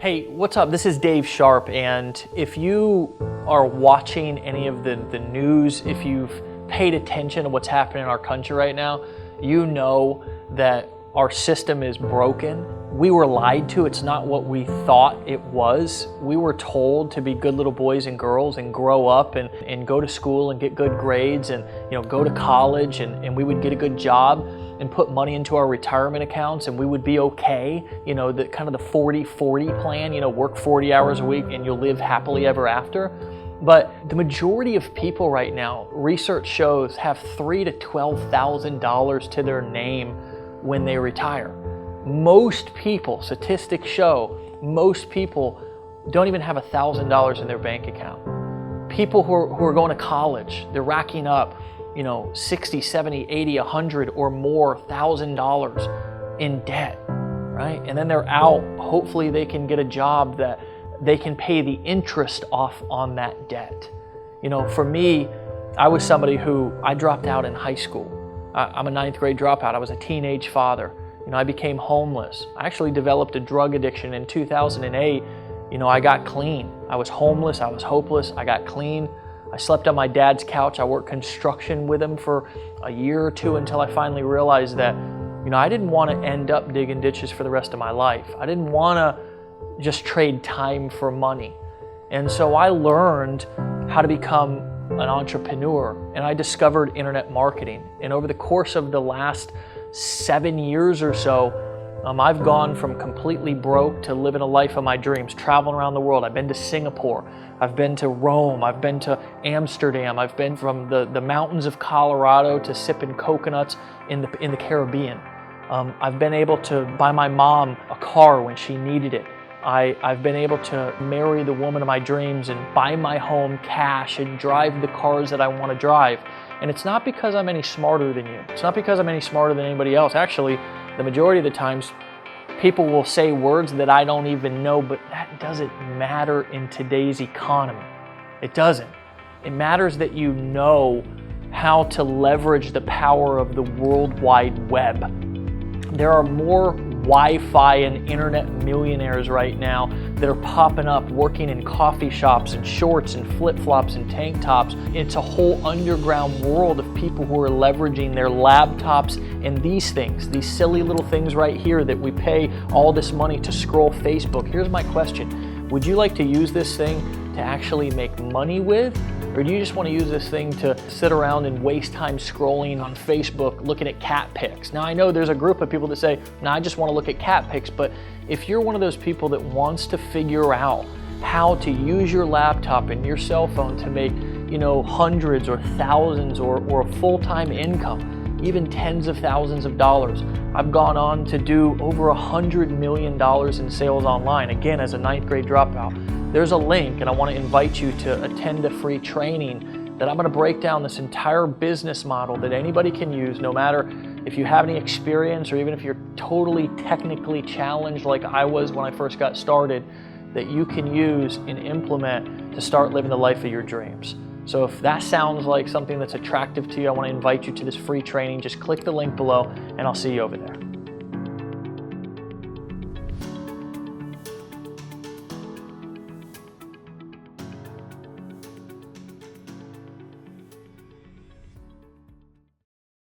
Hey, what's up? This is Dave Sharp, and if you are watching any of the news, if you've paid attention to what's happening in our country right now, you know that our system is broken. We were lied to. It's not what we thought it was. We were told to be good little boys and girls and grow up and go to school and get good grades and go to college and we would get a good job and put money into our retirement accounts and we would be okay. The kind of the 40-40 plan, work 40 hours a week and you'll live happily ever after. But the majority of people right now, research shows, have $3,000 to $12,000 to their name when they retire. Most people, statistics show, most people don't even have $1,000 in their bank account. People who are going to college, they're racking up, $60, $70, $80, $100 or more $1,000 in debt, right? And then they're out. Hopefully they can get a job that they can pay the interest off on that debt. For me, I was somebody who I dropped out in high school. I'm a 9th grade dropout. I was a teenage father. I became homeless. I actually developed a drug addiction in 2008. I got clean. I was homeless. I was hopeless. I got clean. I slept on my dad's couch. I worked construction with him for a year or two until I finally realized that, I didn't want to end up digging ditches for the rest of my life. I didn't want to just trade time for money. And so I learned how to become an entrepreneur, and I discovered internet marketing. And over the course of the last 7 years or so, I've gone from completely broke to living a life of my dreams, traveling around the world. I've been to Singapore, I've been to Rome, I've been to Amsterdam, I've been from the mountains of Colorado to sipping coconuts in the Caribbean. I've been able to buy my mom a car when she needed it. I've been able to marry the woman of my dreams and buy my home cash and drive the cars that I want to drive. And it's not because I'm any smarter than you. It's not because I'm any smarter than anybody else. Actually, the majority of the times, people will say words that I don't even know, but that doesn't matter in today's economy. It doesn't. It matters that you know how to leverage the power of the World Wide Web. There are more Wi-Fi and internet millionaires right now that are popping up working in coffee shops and shorts and flip-flops and tank tops. It's a whole underground world of people who are leveraging their laptops and these things, these silly little things right here that we pay all this money to scroll Facebook. Here's my question. Would you like to use this thing to actually make money with? Or do you just want to use this thing to sit around and waste time scrolling on Facebook looking at cat pics? Now I know there's a group of people that say, no, I just want to look at cat pics, but if you're one of those people that wants to figure out how to use your laptop and your cell phone to make, hundreds or thousands or a full-time income, even tens of thousands of dollars. I've gone on to do over $100 million in sales online, again, as a 9th grade dropout. There's a link, and I want to invite you to attend a free training that I'm going to break down this entire business model that anybody can use, no matter if you have any experience or even if you're totally technically challenged like I was when I first got started, that you can use and implement to start living the life of your dreams. So if that sounds like something that's attractive to you, I want to invite you to this free training. Just click the link below and I'll see you over there.